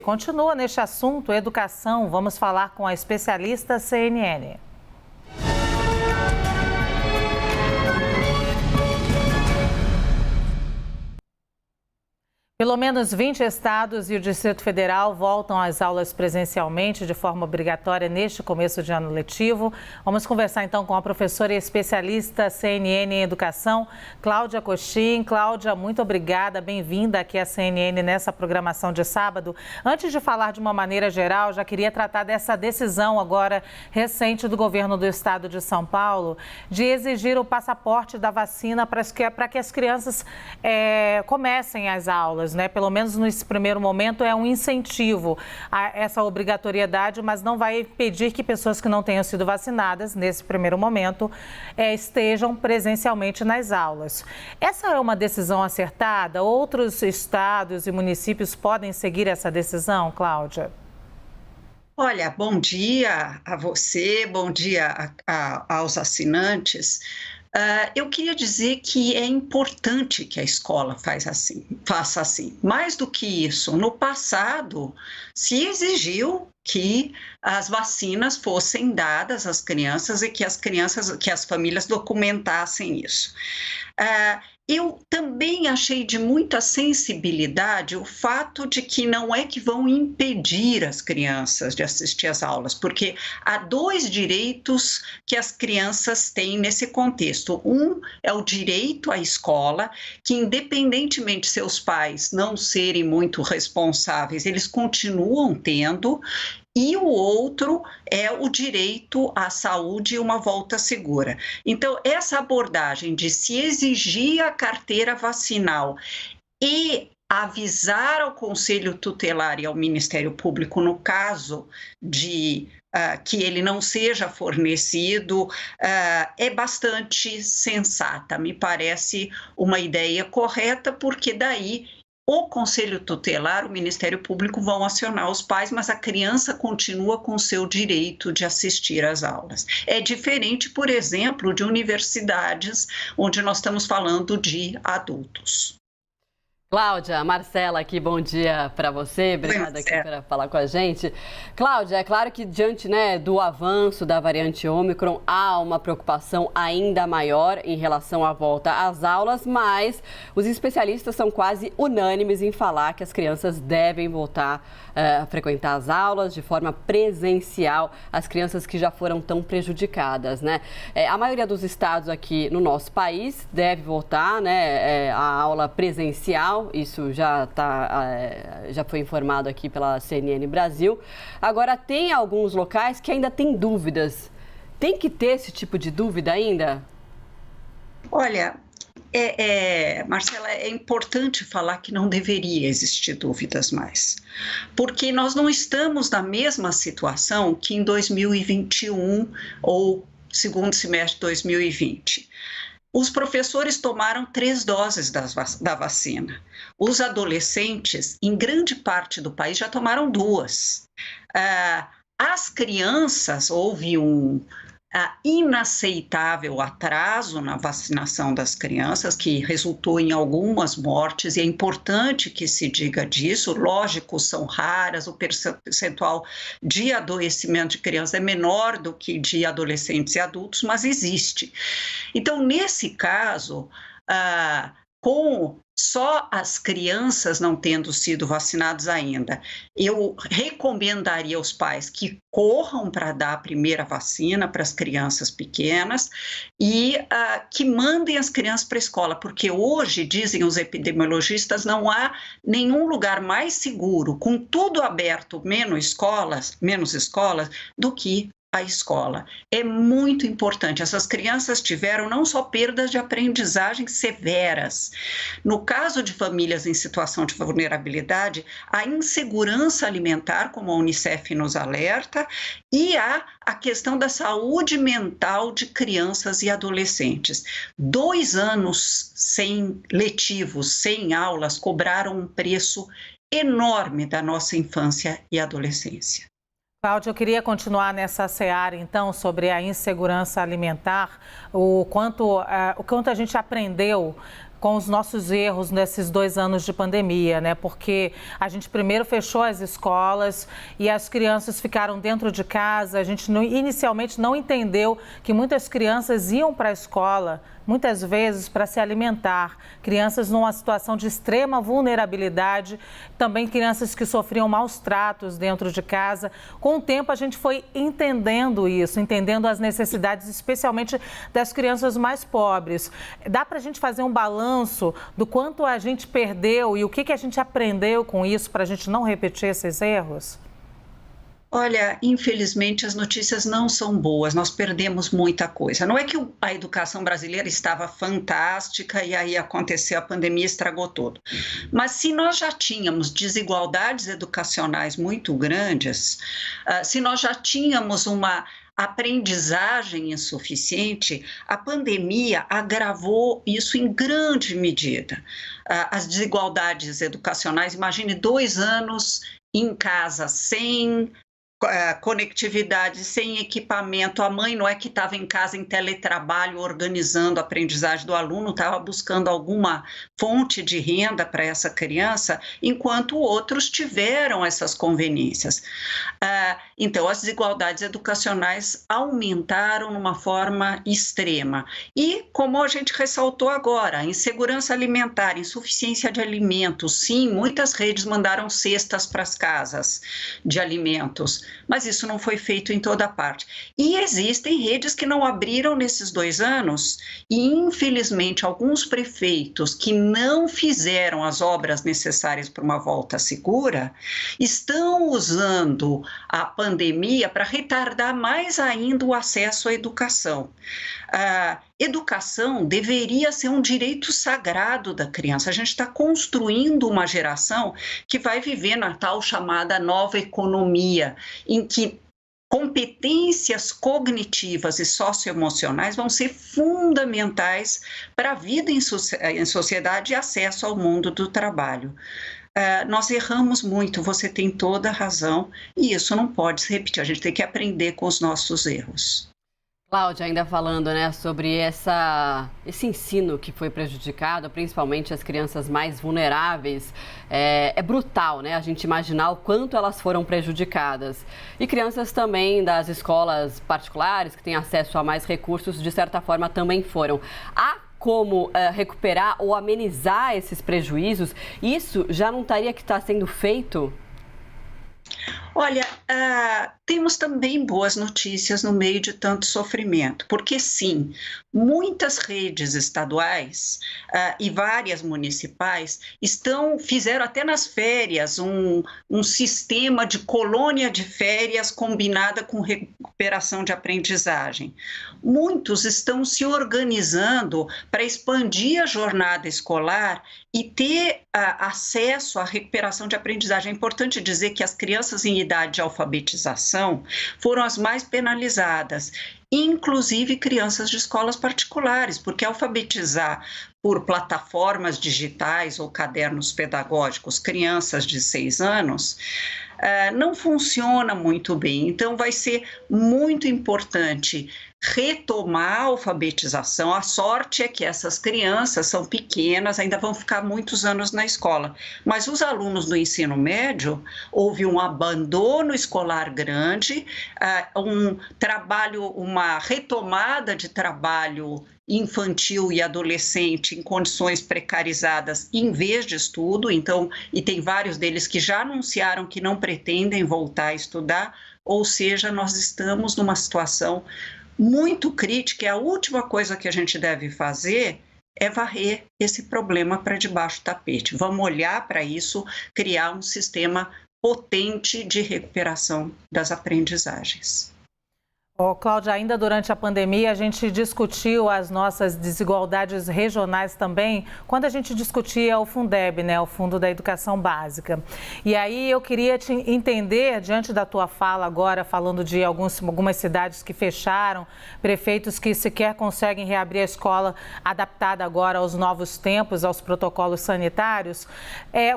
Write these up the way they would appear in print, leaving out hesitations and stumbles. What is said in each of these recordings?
Continua neste assunto, educação, vamos falar com a especialista CNN. Pelo menos 20 estados e o Distrito Federal voltam às aulas presencialmente de forma obrigatória neste começo de ano letivo. Vamos conversar então com a professora e especialista CNN em educação, Cláudia Costin. Cláudia, muito obrigada, bem-vinda aqui à CNN nessa programação de sábado. Antes de falar de uma maneira geral, já queria tratar dessa decisão agora recente do governo do estado de São Paulo de exigir o passaporte da vacina para que as crianças comecem as aulas. Pelo menos nesse primeiro momento é um incentivo a essa obrigatoriedade, mas não vai impedir que pessoas que não tenham sido vacinadas nesse primeiro momento estejam presencialmente nas aulas. Essa é uma decisão acertada? Outros estados e municípios podem seguir essa decisão, Cláudia? Olha, bom dia a você, bom dia aos assinantes. Eu queria dizer que é importante que a escola faça assim. Mais do que isso, no passado se exigiu que as vacinas fossem dadas às crianças e que as famílias documentassem isso. Eu também achei de muita sensibilidade o fato de que não é que vão impedir as crianças de assistir às aulas, porque há dois direitos que as crianças têm nesse contexto. Um é o direito à escola, que independentemente de seus pais não serem muito responsáveis, eles continuam tendo. E o outro é o direito à saúde e uma volta segura. Então, essa abordagem de se exigir a carteira vacinal e avisar ao Conselho Tutelar e ao Ministério Público, no caso de que ele não seja fornecido, é bastante sensata. Me parece uma ideia correta, porque daí o Conselho Tutelar, o Ministério Público vão acionar os pais, mas a criança continua com seu direito de assistir às aulas. É diferente, por exemplo, de universidades, onde nós estamos falando de adultos. Cláudia, Marcela aqui, bom dia para você, obrigada aqui por falar com a gente. Cláudia, é claro que diante do avanço da variante Ômicron, há uma preocupação ainda maior em relação à volta às aulas, mas os especialistas são quase unânimes em falar que as crianças devem voltar a frequentar as aulas de forma presencial, as crianças que já foram tão prejudicadas, né? A maioria dos estados aqui no nosso país deve voltar, a aula presencial. Isso já foi informado aqui pela CNN Brasil. Agora, tem alguns locais que ainda têm dúvidas. Tem que ter esse tipo de dúvida ainda? Olha, Marcela, é importante falar que não deveria existir dúvidas mais, porque nós não estamos na mesma situação que em 2021 ou segundo semestre de 2020. Os professores tomaram 3 doses da vacina. Os adolescentes, em grande parte do país, já tomaram 2. As crianças, houve um inaceitável atraso na vacinação das crianças, que resultou em algumas mortes, e é importante que se diga disso. Lógico, são raras, o percentual de adoecimento de crianças é menor do que de adolescentes e adultos, mas existe. Então, nesse caso, com só as crianças não tendo sido vacinadas ainda, eu recomendaria aos pais que corram para dar a primeira vacina para as crianças pequenas e que mandem as crianças para a escola, porque hoje, dizem os epidemiologistas, não há nenhum lugar mais seguro, com tudo aberto, menos escolas, do que a escola. É muito importante. Essas crianças tiveram não só perdas de aprendizagem severas. No caso de famílias em situação de vulnerabilidade, a insegurança alimentar, como a Unicef nos alerta, e a questão da saúde mental de crianças e adolescentes. 2 anos sem letivos, sem aulas, cobraram um preço enorme da nossa infância e adolescência. Cláudia, eu queria continuar nessa seara, então, sobre a insegurança alimentar, o quanto a gente aprendeu com os nossos erros nesses 2 anos de pandemia, né? Porque a gente primeiro fechou as escolas e as crianças ficaram dentro de casa. A gente inicialmente não entendeu que muitas crianças iam para a escola muitas vezes para se alimentar, crianças numa situação de extrema vulnerabilidade, também crianças que sofriam maus tratos dentro de casa. Com o tempo a gente foi entendendo isso, entendendo as necessidades, especialmente das crianças mais pobres. Dá para a gente fazer um balanço do quanto a gente perdeu e o que a gente aprendeu com isso para a gente não repetir esses erros? Olha, infelizmente as notícias não são boas, nós perdemos muita coisa. Não é que a educação brasileira estava fantástica e aí aconteceu a pandemia e estragou tudo. Mas se nós já tínhamos desigualdades educacionais muito grandes, se nós já tínhamos uma aprendizagem insuficiente, a pandemia agravou isso em grande medida. As desigualdades educacionais, imagine 2 anos em casa sem conectividade, sem equipamento. A mãe não é que estava em casa em teletrabalho organizando a aprendizagem do aluno, estava buscando alguma fonte de renda para essa criança, enquanto outros tiveram essas conveniências. Então, as desigualdades educacionais aumentaram de uma forma extrema. E, como a gente ressaltou agora, insegurança alimentar, insuficiência de alimentos, sim, muitas redes mandaram cestas para as casas de alimentos, mas isso não foi feito em toda parte. E existem redes que não abriram nesses 2 anos e, infelizmente, alguns prefeitos que não fizeram as obras necessárias para uma volta segura estão usando a pandemia para retardar mais ainda o acesso à educação. Educação deveria ser um direito sagrado da criança. A gente está construindo uma geração que vai viver na tal chamada nova economia, em que competências cognitivas e socioemocionais vão ser fundamentais para a vida em sociedade e acesso ao mundo do trabalho. Nós erramos muito, você tem toda a razão, e isso não pode se repetir. A gente tem que aprender com os nossos erros. Cláudia, ainda falando, né, sobre esse ensino que foi prejudicado, principalmente as crianças mais vulneráveis, é brutal, né, a gente imaginar o quanto elas foram prejudicadas. E crianças também das escolas particulares, que têm acesso a mais recursos, de certa forma também foram. Há como recuperar ou amenizar esses prejuízos? Isso já não teria que estar sendo feito? Olha, temos também boas notícias no meio de tanto sofrimento, porque sim, muitas redes estaduais e várias municipais fizeram até nas férias um sistema de colônia de férias combinada com recuperação de aprendizagem. Muitos estão se organizando para expandir a jornada escolar e ter acesso à recuperação de aprendizagem. É importante dizer que as crianças em idade de alfabetização foram as mais penalizadas, inclusive crianças de escolas particulares, porque alfabetizar por plataformas digitais ou cadernos pedagógicos crianças de 6 anos não funciona muito bem. Então, vai ser muito importante retomar a alfabetização. A sorte é que essas crianças são pequenas, ainda vão ficar muitos anos na escola. Mas os alunos do ensino médio, houve um abandono escolar grande, uma retomada de trabalho infantil e adolescente em condições precarizadas em vez de estudo. Então, e tem vários deles que já anunciaram que não pretendem voltar a estudar, ou seja, nós estamos numa situação muito crítica, e a última coisa que a gente deve fazer é varrer esse problema para debaixo do tapete. Vamos olhar para isso, criar um sistema potente de recuperação das aprendizagens. Cláudia, ainda durante a pandemia a gente discutiu as nossas desigualdades regionais também, quando a gente discutia o Fundeb, né, o Fundo da Educação Básica. E aí eu queria te entender, diante da tua fala agora, falando de algumas cidades que fecharam, prefeitos que sequer conseguem reabrir a escola adaptada agora aos novos tempos, aos protocolos sanitários,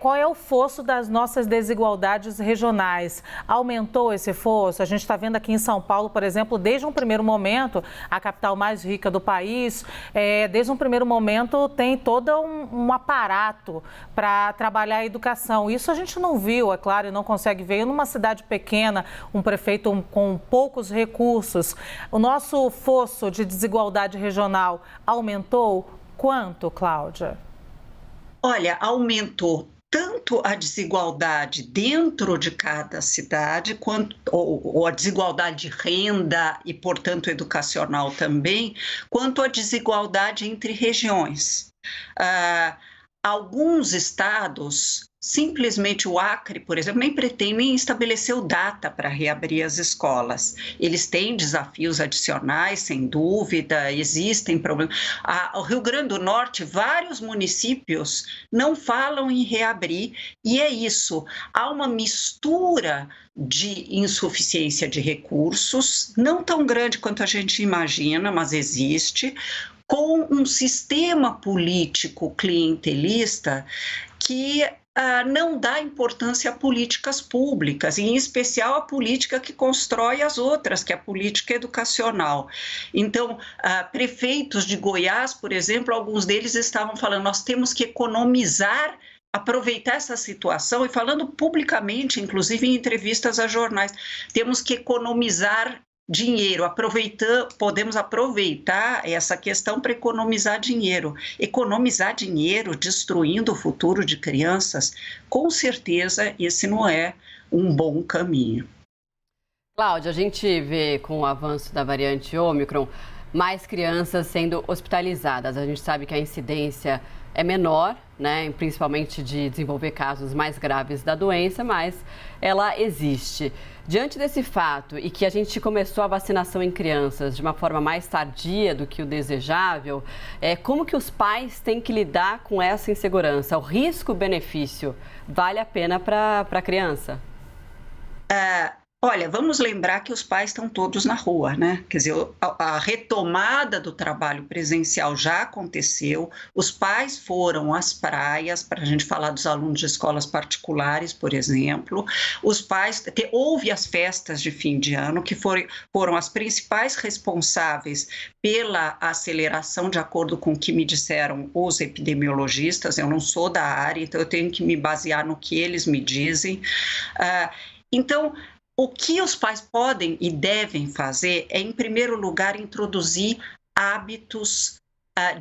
qual é o fosso das nossas desigualdades regionais? Aumentou esse fosso? A gente está vendo aqui em São Paulo, por exemplo, exemplo, desde um primeiro momento, a capital mais rica do país, desde um primeiro momento tem todo um aparato para trabalhar a educação. Isso a gente não viu, é claro, e não consegue ver numa cidade pequena, um prefeito com poucos recursos. O nosso fosso de desigualdade regional aumentou? Quanto, Cláudia? Olha, aumentou tanto a desigualdade dentro de cada cidade, ou a desigualdade de renda e, portanto, educacional também, quanto a desigualdade entre regiões. Alguns estados, simplesmente o Acre, por exemplo, nem estabeleceu data para reabrir as escolas. Eles têm desafios adicionais, sem dúvida, existem problemas. O Rio Grande do Norte, vários municípios não falam em reabrir, e é isso. Há uma mistura de insuficiência de recursos, não tão grande quanto a gente imagina, mas existe, com um sistema político clientelista que não dá importância a políticas públicas, e em especial a política que constrói as outras, que é a política educacional. Então, prefeitos de Goiás, por exemplo, alguns deles estavam falando, nós temos que economizar, aproveitar essa situação, e falando publicamente, inclusive em entrevistas a jornais, temos que economizar dinheiro, podemos aproveitar essa questão para economizar dinheiro. Economizar dinheiro destruindo o futuro de crianças, com certeza esse não é um bom caminho. Cláudia, a gente vê com o avanço da variante Ômicron mais crianças sendo hospitalizadas. A gente sabe que a incidência é menor, né, principalmente de desenvolver casos mais graves da doença, mas ela existe. Diante desse fato e que a gente começou a vacinação em crianças de uma forma mais tardia do que o desejável, como que os pais têm que lidar com essa insegurança? O risco-benefício vale a pena para a criança? Olha, vamos lembrar que os pais estão todos na rua, né? Quer dizer, a retomada do trabalho presencial já aconteceu, os pais foram às praias, para a gente falar dos alunos de escolas particulares, por exemplo, houve as festas de fim de ano, que foram as principais responsáveis pela aceleração, de acordo com o que me disseram os epidemiologistas. Eu não sou da área, então eu tenho que me basear no que eles me dizem. Então, o que os pais podem e devem fazer é, em primeiro lugar, introduzir hábitos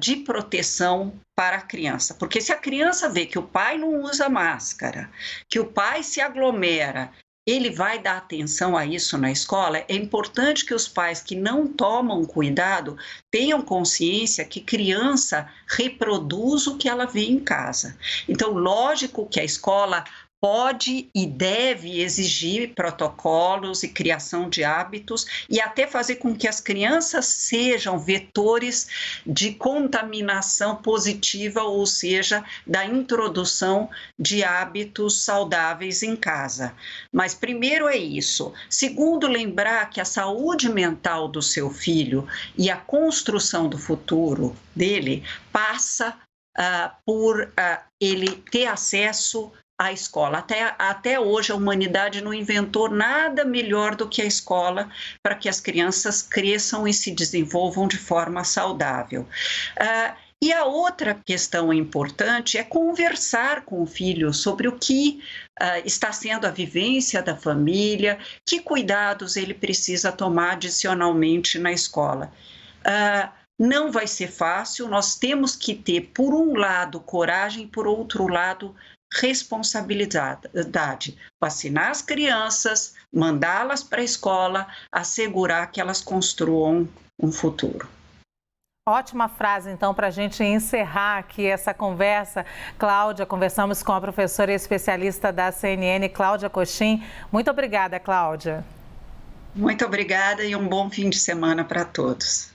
de proteção para a criança. Porque se a criança vê que o pai não usa máscara, que o pai se aglomera, ele vai dar atenção a isso na escola. É importante que os pais que não tomam cuidado tenham consciência que criança reproduz o que ela vê em casa. Então, lógico que a escola pode e deve exigir protocolos e criação de hábitos e até fazer com que as crianças sejam vetores de contaminação positiva, ou seja, da introdução de hábitos saudáveis em casa. Mas primeiro é isso. Segundo, lembrar que a saúde mental do seu filho e a construção do futuro dele passa por ele ter acesso à escola. Até hoje a humanidade não inventou nada melhor do que a escola para que as crianças cresçam e se desenvolvam de forma saudável. E a outra questão importante é conversar com o filho sobre o que está sendo a vivência da família, que cuidados ele precisa tomar adicionalmente na escola. Não vai ser fácil, nós temos que ter, por um lado, coragem, por outro lado, responsabilidade, vacinar as crianças, mandá-las para a escola, assegurar que elas construam um futuro. Ótima frase, então, para a gente encerrar aqui essa conversa. Cláudia, conversamos com a professora e especialista da CNN, Cláudia Cochin. Muito obrigada, Cláudia. Muito obrigada e um bom fim de semana para todos.